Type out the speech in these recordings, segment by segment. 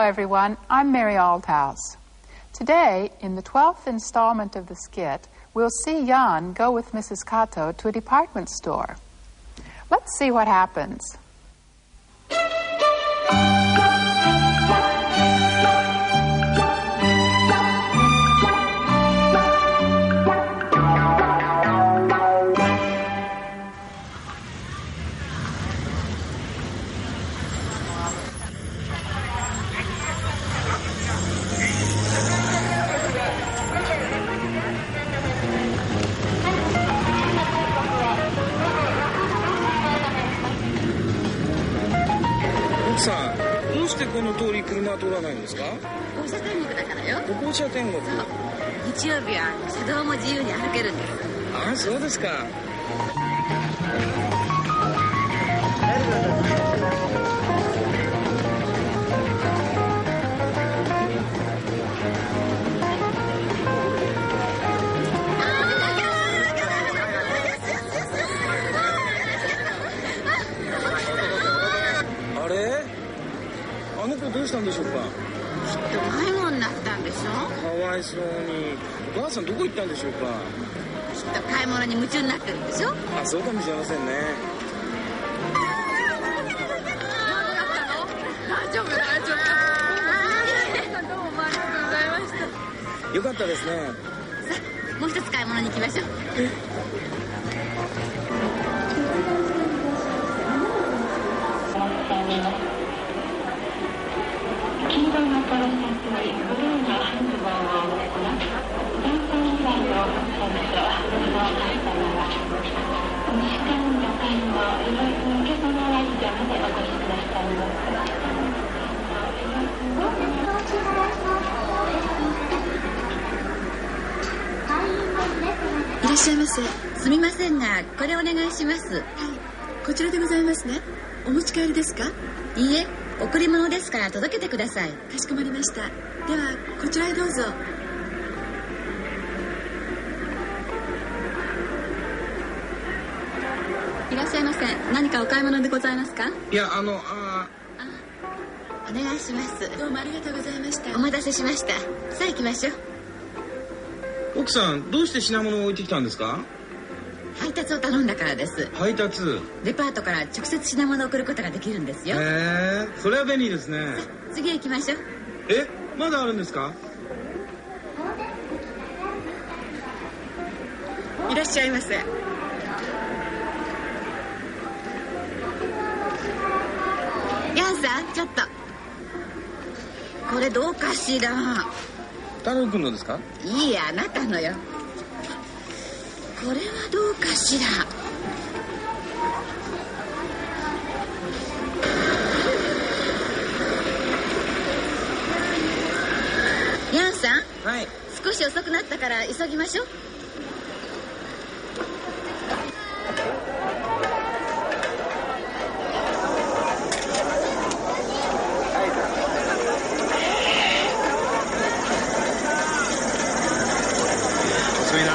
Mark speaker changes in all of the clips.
Speaker 1: everyone. I'm Mary Aldhouse. Today, in the 12th installment of the skit, we'll see Jan go with Mrs. Kato to a department store. Let's see what happens.
Speaker 2: さん、どうしてこの通り車は通らないんですか？
Speaker 3: 歩行者天国だからよ。
Speaker 2: 歩行者天国。
Speaker 3: そう。日曜日は車道も自由に歩けるんです。
Speaker 2: ああ、そうですか。あの子どうしたんでしょうか？
Speaker 3: きっと迷子になったんでしょ。
Speaker 2: かわいそうに。お母さんどこ行ったんでしょうか？
Speaker 3: きっと買い物に夢中になってるんでしょ。
Speaker 2: あ、そうかもしれませんね。
Speaker 3: 大丈夫。どうもありがとうございました。
Speaker 2: よかったですね。
Speaker 3: さあ、もう一つ買い物に行きましょう。
Speaker 4: 黄色のポロシャツにブルーの半ズボンをお持ちの男性以外の選手は運動の様は西館の会も予約受け止めラジオまでお越しくださいます。
Speaker 3: いらっしゃいませ。すみませんが、これお願いします。はい、
Speaker 5: こちらでございますね。お持ち帰りですか？
Speaker 3: いいえ、贈り物ですから届けてください。
Speaker 5: かしこまりました。ではこちらへどうぞ。
Speaker 3: いらっしゃいませ。何かお買い物でございますか？
Speaker 2: いや、
Speaker 3: お願いします。
Speaker 5: どうもありがとうございました。
Speaker 3: お待たせしました。さあ行きましょう。
Speaker 2: 奥さん、どうして品物を置いてきたんですか？
Speaker 3: 配達を頼んだからです。
Speaker 2: 配達？
Speaker 3: デパートから直接品物を送ることができるんですよ。
Speaker 2: へえ、それは便利ですね。
Speaker 3: さあ次へ行きましょう。
Speaker 2: え、まだあるんですか？
Speaker 5: いらっしゃいませ。
Speaker 3: ヤンさん、ちょっとこれどうかしら。
Speaker 2: 太郎くんのですか？
Speaker 3: いいや、あなたのよ。これはどうかしら。ヤンさん、
Speaker 2: はい。
Speaker 3: 少し遅くなったから急ぎましょう。
Speaker 2: 遅いな。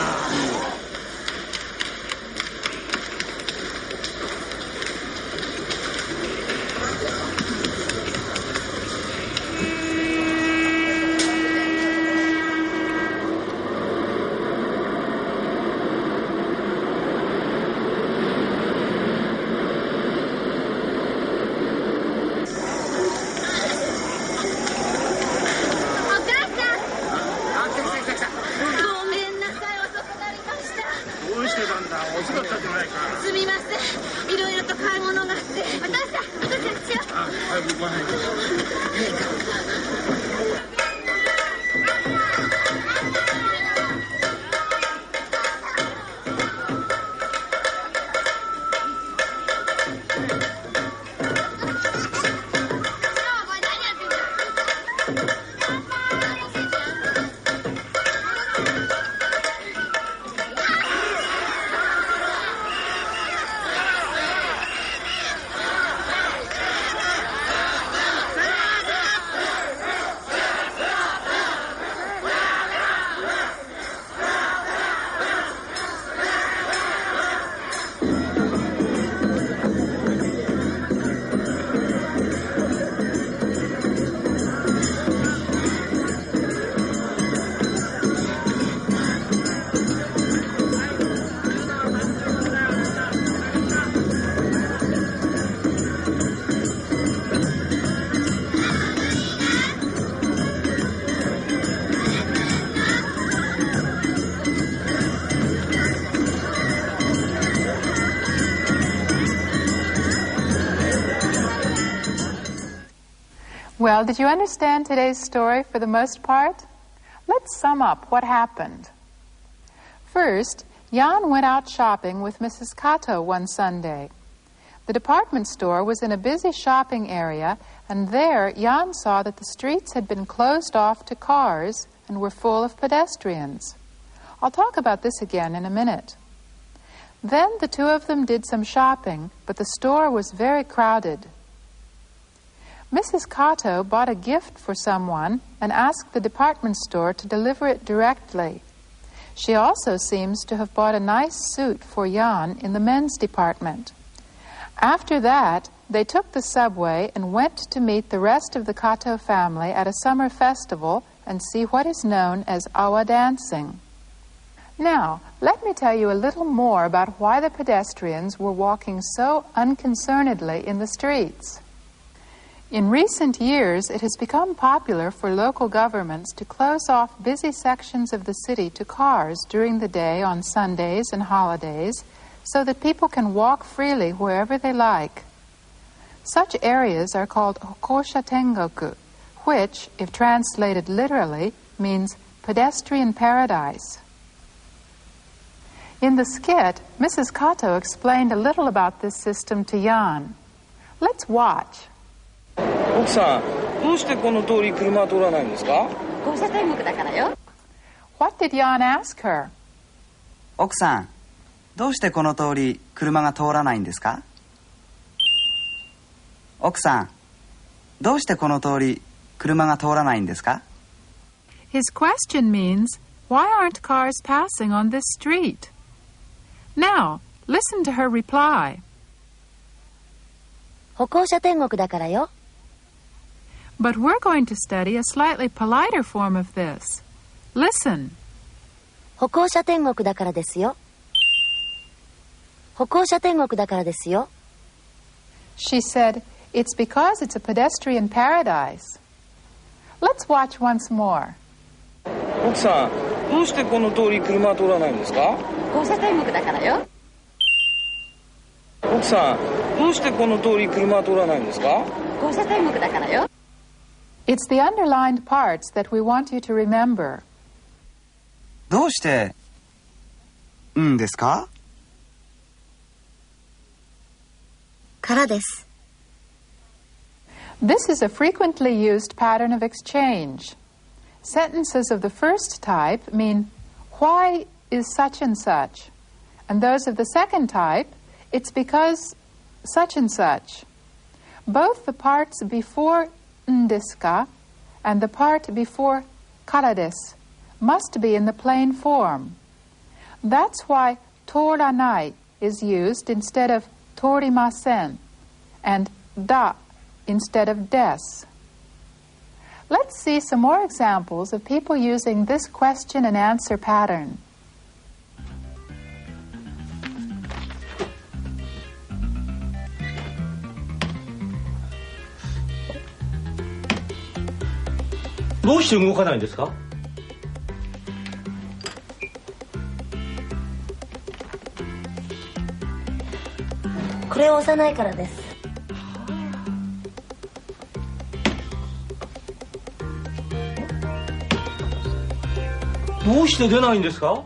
Speaker 3: すみません、いろいろと買い物があって。私たちよ。
Speaker 2: はい、僕は。
Speaker 1: Well, did you understand today's story for the most part? Let's sum up what happened. First, Jan went out shopping with Mrs. Kato one Sunday. The department store was in a busy shopping area, and there Jan saw that the streets had been closed off to cars and were full of pedestrians. I'll talk about this again in a minute. Then the two of them did some shopping, but the store was very crowded. Mrs. Kato bought a gift for someone and asked the department store to deliver it directly. She also seems to have bought a nice suit for Jan in the men's department. After that, they took the subway and went to meet the rest of the Kato family at a summer festival and see what is known as awa dancing. Now, let me tell you a little more about why the pedestrians were walking so unconcernedly in the streets. In recent years, it has become popular for local governments to close off busy sections of the city to cars during the day on Sundays and holidays, so that people can walk freely wherever they like. Such areas are called Hokosha Tengoku, which, if translated literally, means pedestrian paradise. In the skit, Mrs. Kato explained a little about this system to Jan. Let's watch.
Speaker 2: 奥さん、どうしてこの通り車は通らないんですか？
Speaker 3: 交差点目だからよ。
Speaker 1: What did Jan ask her?
Speaker 6: 奥さん、どうしてこの通り車が通らないんですか？奥さん、どうしてこの通り車が通らないんですか？
Speaker 1: His question means, why aren't cars passing on this street? Now, listen to her reply.
Speaker 3: 歩行者天国だからよ。
Speaker 1: But we're going to study a slightly politer form of this. Listen.
Speaker 3: 歩行者天国だからですよ。歩行者天国だからですよ。
Speaker 1: She said, it's because it's a pedestrian paradise. Let's watch once more.
Speaker 2: 奥さん、どうしてこの通り車は通らないんですか？
Speaker 3: 交差点目だからよ。
Speaker 2: 奥さん、どうしてこの通り車は通らないんですか？
Speaker 3: 交差点目だからよ。
Speaker 1: It's the underlined parts that we want you to remember.
Speaker 6: どうしてですか？
Speaker 3: からです。
Speaker 1: This is a frequently used pattern of exchange. Sentences of the first type mean, why is such and such? And those of the second type, it's because such and such. Both the parts before desu ka and the part before kara desu must be in the plain form. That's why toranai is used instead of torimasen and da instead of des. Let's see some more examples of people using this question and answer pattern.
Speaker 7: どうして動かないんですか？
Speaker 3: これを押さないからです。
Speaker 7: どうして出ないんですか？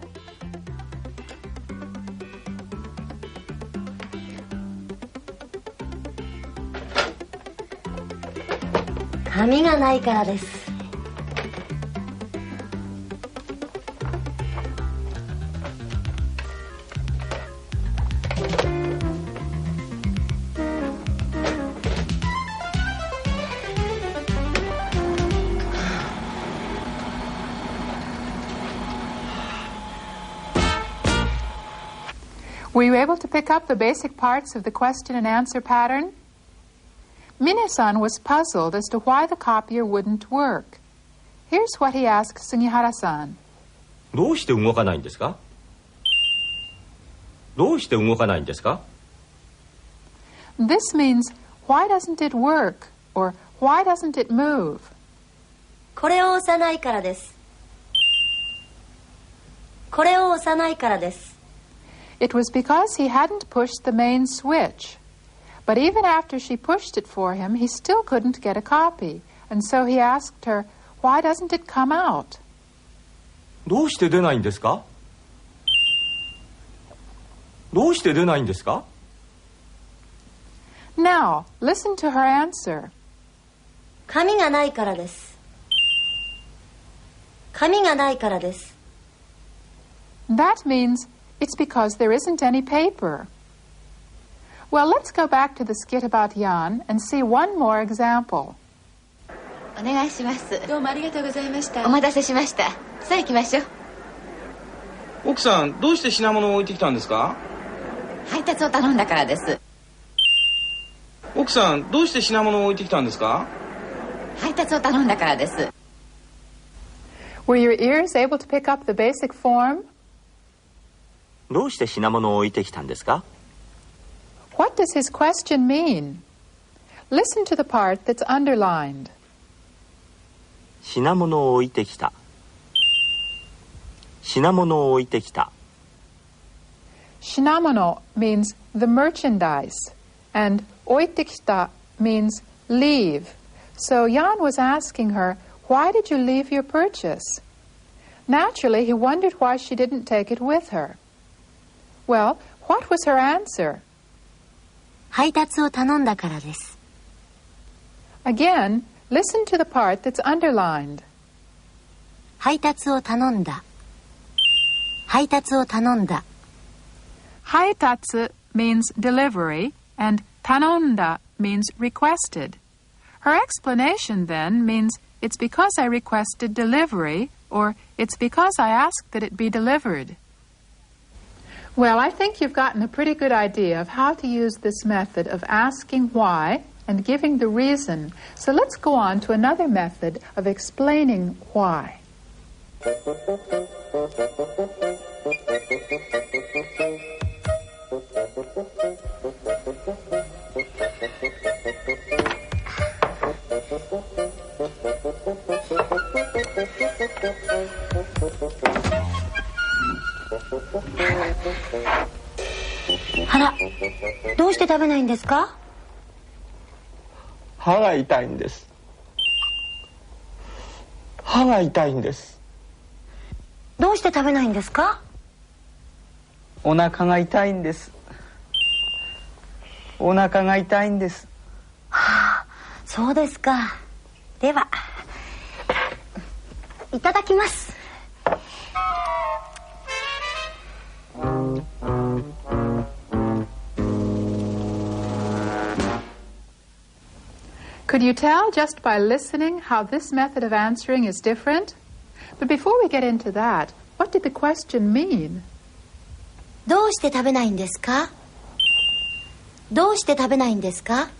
Speaker 3: 紙がないからです。
Speaker 1: Were you able to pick up the basic parts of the question and answer pattern? Mine-san was puzzled as to why the copier wouldn't work. Here's what he asked Sugihara-san.
Speaker 7: どうして動かないんですか？どうして動かないんですか？
Speaker 1: This means, why doesn't it work? Or, why doesn't it move?
Speaker 3: これを押さないからです。これを押さないからです。
Speaker 1: It was because he hadn't pushed the main switch. But even after she pushed it for him, he still couldn't get a copy, and so he asked her, "Why doesn't it come out?"
Speaker 7: どうして出ないんですか？どうして出ないんですか？
Speaker 1: Now, listen to her answer.
Speaker 3: 紙がないからです。紙がないからです。
Speaker 1: That means it's because there isn't any paper. Well, let's go back to the skit about Jan and see one more example.
Speaker 8: お願いします。
Speaker 5: どうもありがとうございました。
Speaker 8: お待たせしました。さあ行きましょう。
Speaker 2: 奥さん、どうして品物を置いてきたんですか？
Speaker 8: 配達を頼んだからです。
Speaker 2: 奥さん、どうして品物を置いてきたんですか？
Speaker 8: 配達を頼んだからです。
Speaker 1: Were your ears able to pick up the basic form?
Speaker 9: どうして品物を置いてきたんですか？
Speaker 1: What does his question mean? Listen to the part that's underlined.
Speaker 9: 品物を置いてきた。品物を置いてきた。
Speaker 1: Shinamono means the merchandise, and oitekita means leave. So Jan was asking her, "Why did you leave your purchase?" Naturally, he wondered why she didn't take it with her. Well, what was her answer?
Speaker 3: 配達を頼んだからです。
Speaker 1: Again, listen to the part that's underlined.
Speaker 3: 配達を頼んだ。配達を頼んだ。
Speaker 1: Haitatsu means delivery, and tanonda means requested. Her explanation then means it's because I requested delivery, or it's because I asked that it be delivered. Well, I think you've gotten a pretty good idea of how to use this method of asking why and giving the reason. So let's go on to another method of explaining why.
Speaker 3: あら、どうして食べないんですか？
Speaker 7: 歯が痛いんです。歯が痛いんです。
Speaker 3: どうして食べないんですか？
Speaker 6: お腹が痛いんです。お腹が痛いんです。
Speaker 3: はあ、そうですか。では、いただきます。
Speaker 1: Could you tell just by listening how this method of answering is different? But before we get into that, what did the question mean?
Speaker 3: どうして食べないんですか？どうして食べないんですか？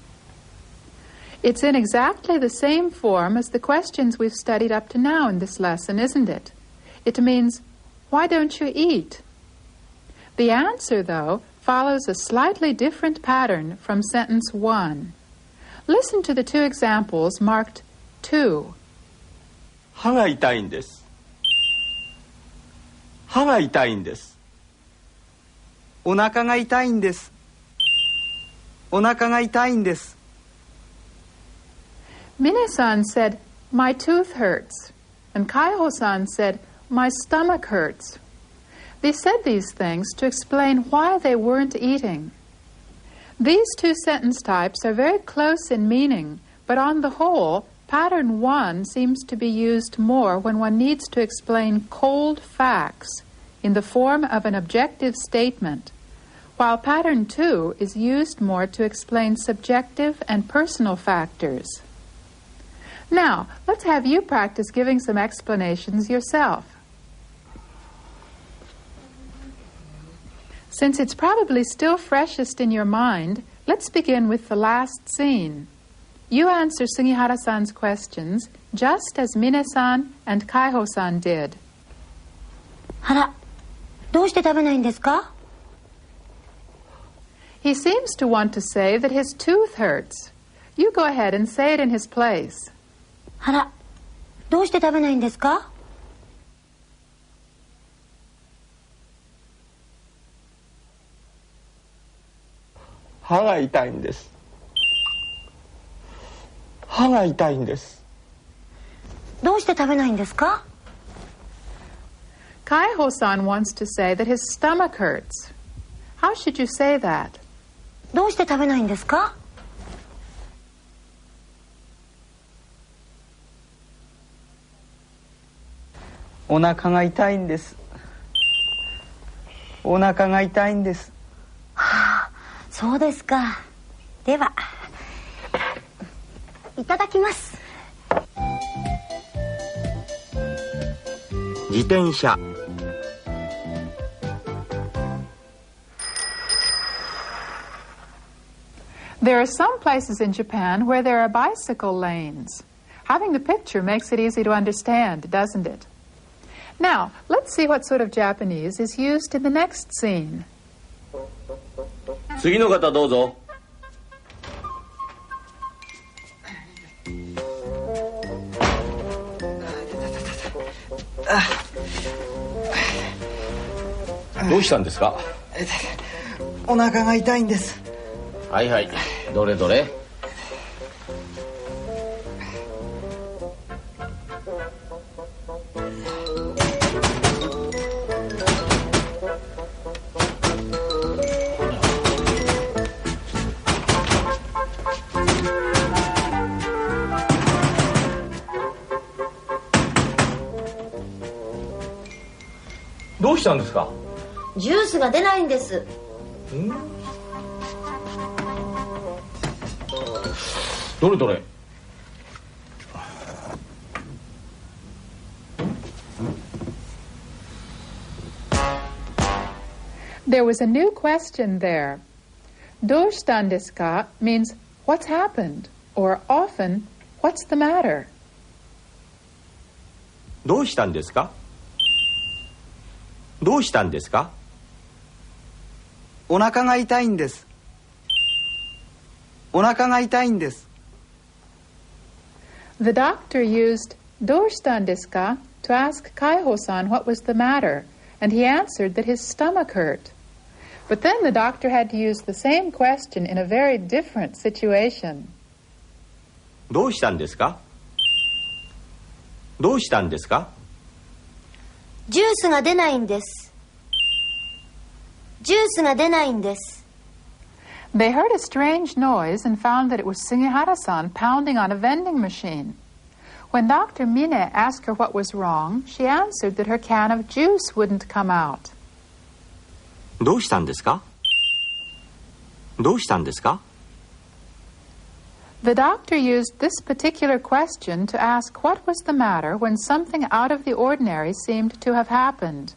Speaker 1: It's in exactly the same form as the questions we've studied up to now in this lesson, isn't it? It means, why don't you eat? The answer, though, follows a slightly different pattern from sentence 1. Listen to the two examples marked 2.
Speaker 7: 歯が痛いんです。歯が痛いんです。
Speaker 6: お腹が痛いんです。お腹が痛いんです。
Speaker 1: Mine-san said, "My tooth hurts," and Kaiho-san said, "My stomach hurts." They said these things to explain why they weren't eating. These two sentence types are very close in meaning, but on the whole, pattern 1 seems to be used more when one needs to explain cold facts in the form of an objective statement, while pattern 2 is used more to explain subjective and personal factors. Now, let's have you practice giving some explanations yourself. Since it's probably still freshest in your mind, let's begin with the last scene. You answer Sugihara-san's questions just as Mine-san and Kaiho-san did.
Speaker 3: あら、どうして食べないんですか？
Speaker 1: He seems to want to say that his tooth hurts. You go ahead and say it in his place.
Speaker 3: あら、どうして食べないんですか？
Speaker 7: 歯が痛いんです。歯が痛いんです。
Speaker 3: どうして食べないんですか？
Speaker 1: Kaiho-san wants to say that his stomach hurts. How should you say that?
Speaker 3: どうして食べないんですか？
Speaker 6: お腹が痛いんです。お腹が痛いんです。
Speaker 3: はあ、そうですか。では、いただきます。
Speaker 9: 自転車。
Speaker 1: There are some places in Japan where there are bicycle lanes. Having the picture makes it easy to understand, doesn't it? Now, let's see what sort of Japanese is used in the next scene.
Speaker 7: 次の方どうぞ。どうしたんですか？
Speaker 6: お腹が痛いんです。
Speaker 7: はいはい、どれどれ。どうしたんですか？
Speaker 3: ジュースが出ないんです。
Speaker 7: どれどれ。
Speaker 1: There was a new question there. どうしたんですか means what's happened, or often what's the matter.
Speaker 9: どうしたんですか？どうしたんですか？
Speaker 6: お腹が痛いんです。お腹が痛いんです。
Speaker 1: The doctor used どうしたんですか to ask Kaiho-san what was the matter, and he answered that his stomach hurt. But then the doctor had to use the same question in a very different situation.
Speaker 9: どうしたんですか？どうしたんですか？
Speaker 3: ジュースが出ないんです。ジュースが出ないんです。
Speaker 1: They heard a strange noise and found that it was Sugihara-san pounding on a vending machine. When Dr. Mine asked her what was wrong, she answered that her can of juice wouldn't come out.
Speaker 9: どうしたんですか？どうしたんですか？
Speaker 1: The doctor used this particular question to ask what was the matter when something out of the ordinary seemed to have happened.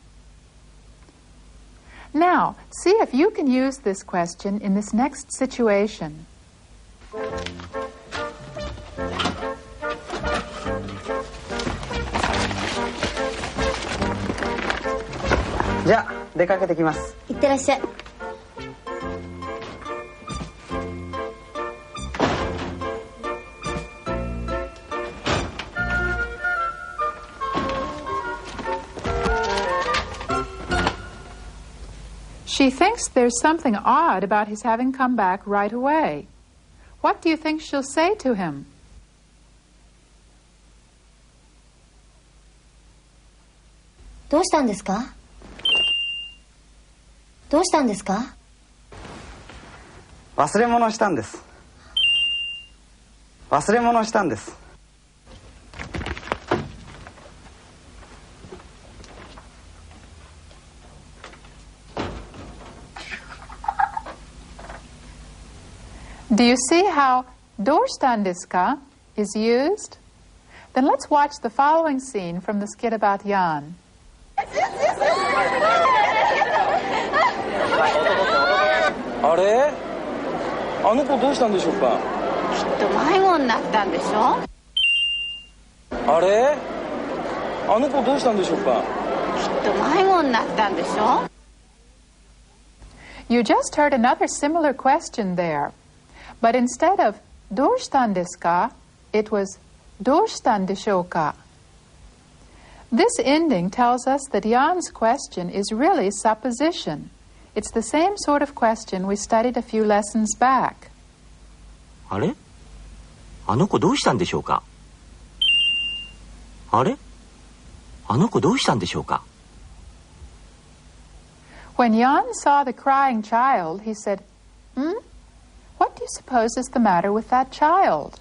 Speaker 1: Now, see if you can use this question in this next situation.
Speaker 6: じゃあ出かけてきます。
Speaker 3: いってらっしゃい。
Speaker 1: She thinks there's something odd about his having come back right away. What do you think she'll say to him?
Speaker 3: どうしたんですか？どうしたんですか？
Speaker 6: 忘れ物したんです。忘れ物したんです。
Speaker 1: Do you see how どうしたんですか is used? Then let's watch the following scene from the skit about Jan.
Speaker 2: あれ？あの子どうしたんでしょうか？
Speaker 8: きっと迷子になったんでしょ？
Speaker 2: あれ？あの子どうしたんでしょうか？
Speaker 8: きっと迷子になったんでしょ？
Speaker 1: You just heard another similar question there. But instead of どうしたんですか it was どうしたんでしょうか This ending tells us that Jan's question is really supposition. It's the same sort of question we studied a few lessons back.
Speaker 9: あれ？あの子どうしたんでしょうか？あれ？あの子どうしたんでしょうか？
Speaker 1: When Jan saw the crying child, he said, What do you suppose is the matter with that child?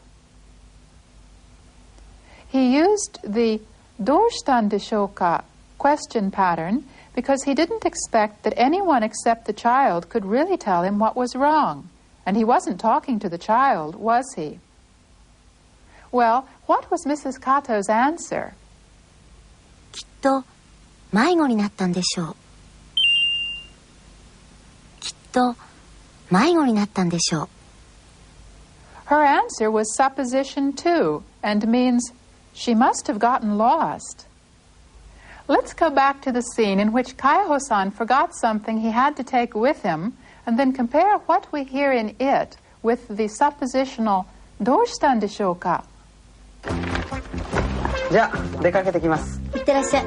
Speaker 1: He used the どうしたんでしょうか question pattern because he didn't expect that anyone except the child could really tell him what was wrong. And he wasn't talking to the child, was he? Well, what was Mrs. Kato's answer?
Speaker 3: きっと迷子になったんでしょう。きっと迷子になったんでしょう。
Speaker 1: Her answer was supposition 2 and means she must have gotten lost. Let's go back to the scene in which Kaiho-san forgot something he had to take with him and then compare what we hear in it with the suppositional どうしたんでしょうか。
Speaker 6: じゃあ出かけてきます。
Speaker 3: いってらっしゃい。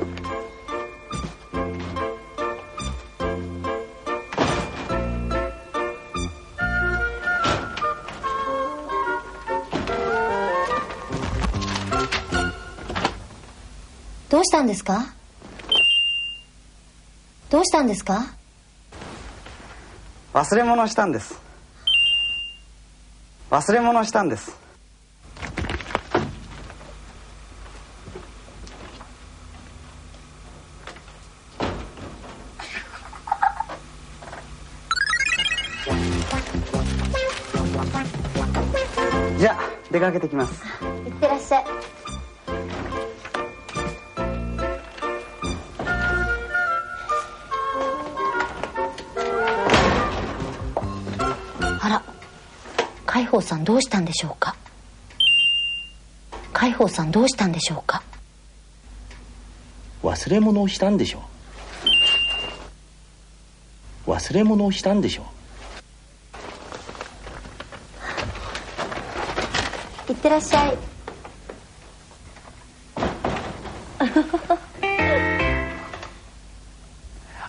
Speaker 3: どうしたんですか？どうしたんですか？
Speaker 6: 忘れ物したんです。忘れ物したんです。じゃあ出かけてきます。
Speaker 3: いってらっしゃい。あら、海宝さんどうしたんでしょうか。海宝さんどうしたんでしょうか。
Speaker 7: 忘れ物をしたんでしょう。忘れ物をしたんでしょう。
Speaker 3: いってらっしゃい。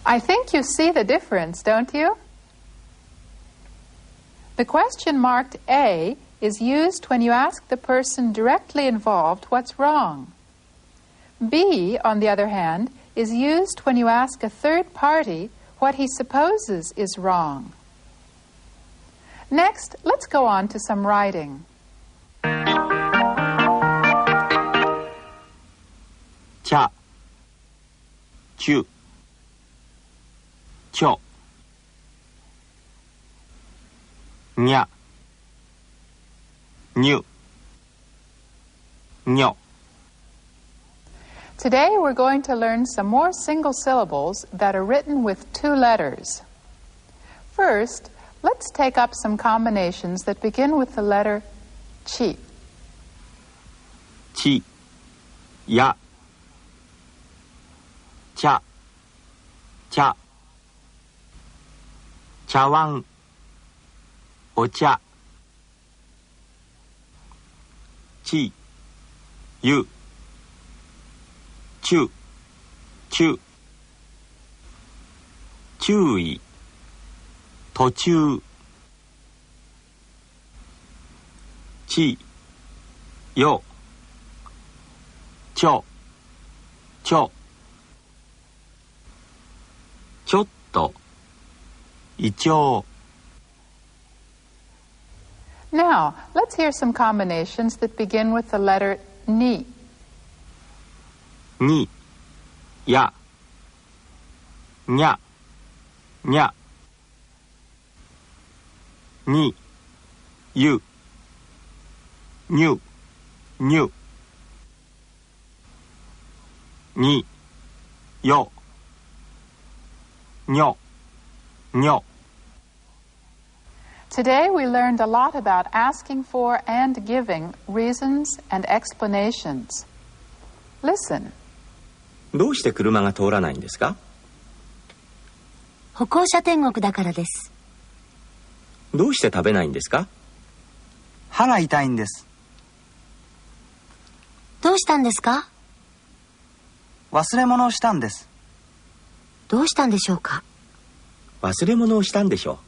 Speaker 1: I think you see the difference, don't you? The question marked A is used when you ask the person directly involved what's wrong. B, on the other hand, is used when you ask a third party what he supposes is wrong. Next, let's go on to some writing.
Speaker 9: ちゃ、ちゅ、ちょ、にゃ、にゅ、にょ。
Speaker 1: Today we're going to learn some more single syllables that are written with 2 letters. First, let's take up some combinations that begin with the letter chi.
Speaker 9: ち、や、ちゃ、ちゃ、茶碗、お茶、ち、ゆ、ちゅ、ちゅ、注意、途中、ち、よ、ちょ、ちょ、ちょっと、イチョウ。
Speaker 1: Now, let's hear some combinations that begin with the letter ni.
Speaker 9: に、や、にゃ、にゃ、に、ゆ、にゅ、にゅ、に、よ、にょ、にょ。
Speaker 1: Today we learned a lot about asking for and giving reasons and explanations. Listen.
Speaker 9: どうして車が通らないんですか？
Speaker 3: 歩行者天国だからです。
Speaker 9: どうして食べないんですか？
Speaker 6: 歯が痛いんです。
Speaker 3: どうしたんですか？
Speaker 6: 忘れ物をしたんです。
Speaker 3: どうしたんでしょうか？
Speaker 9: 忘れ物をしたんでしょう。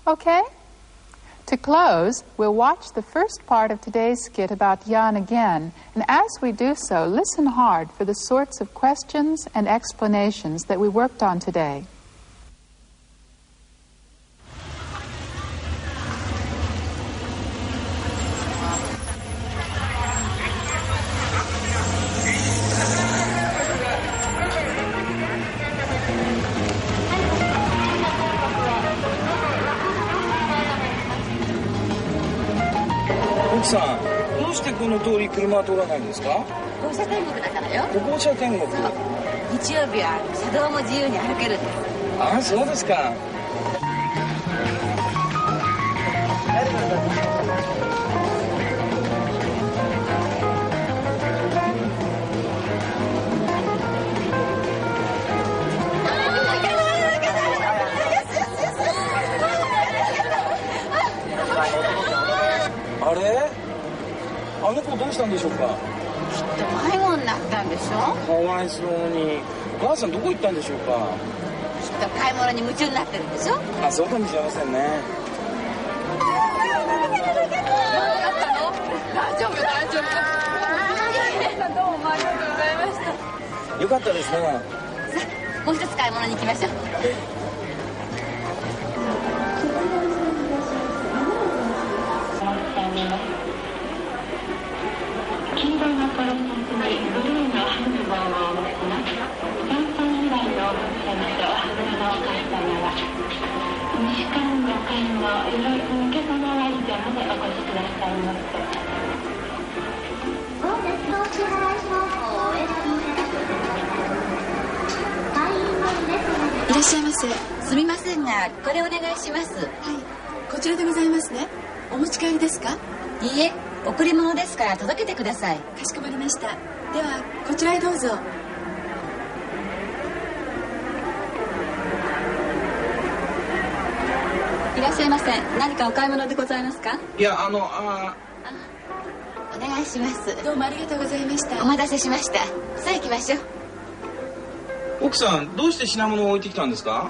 Speaker 1: Okay? To close, we'll watch the first part of today's skit about Jan again, and as we do so, listen hard for the sorts of questions and explanations that we worked on today.
Speaker 2: 奥さん、どうしてこの通り車は通らないんですか？
Speaker 8: 歩行者天国だからよ。
Speaker 2: 歩行者天国。
Speaker 8: 日曜日は車道も自由に歩けるんです。
Speaker 2: ああ、そうですか。あれ？あの子どうしたんでしょうか？
Speaker 8: きっと迷子になったんでしょ。
Speaker 2: かわいそうに。お母さんどこ行ったんでしょうか？
Speaker 8: きっと買い物に夢中になってるんでしょ。
Speaker 2: あ、そうかもしれませんね。
Speaker 8: 大丈夫大丈夫。どうもありがとうございました。
Speaker 2: よかったですね。
Speaker 8: さあ、もう一つ買い物に行きましょう。
Speaker 4: 黄色のポロシャツにブルーのハンズボンをお持ちの3歳以来の船と花のお母様は西館5階の抜け様割所までお越しくださいませ。
Speaker 10: 本日のお支払い方法をお選びいただく会員の皆様で
Speaker 5: いらっしゃいませ。
Speaker 8: すみませんが、これお願いします。
Speaker 5: はい、こちらでございますね。お持ち帰りですか？
Speaker 8: いいえ、贈り物ですから届けてください。
Speaker 5: かしこまりました。ではこちらへどうぞ。
Speaker 8: いらっしゃいませ。何かお買い物でございますか？
Speaker 2: いや、
Speaker 8: お願いします。
Speaker 5: どうもありがとうございました。
Speaker 8: お待たせしました。さあ行きましょう。
Speaker 2: 奥さん、どうして品物を置いてきたんですか？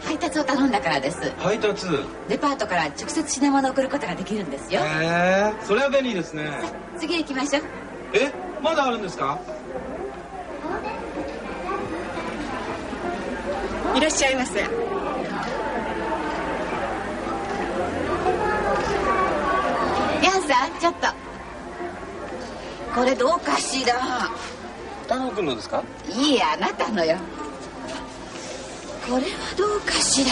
Speaker 8: 配達を頼んだからです。
Speaker 2: 配達。
Speaker 8: デパートから直接品物を送ることができるんですよ。
Speaker 2: へえ、それは便利ですね。
Speaker 8: 次へ行きましょう。
Speaker 2: え、まだあるんですか？
Speaker 5: いらっしゃいませ。
Speaker 8: ヤンさん、ちょっとこれどうかしら。
Speaker 2: 太郎くんのですか？
Speaker 8: いいや、あなたのよ。これはどうかしら。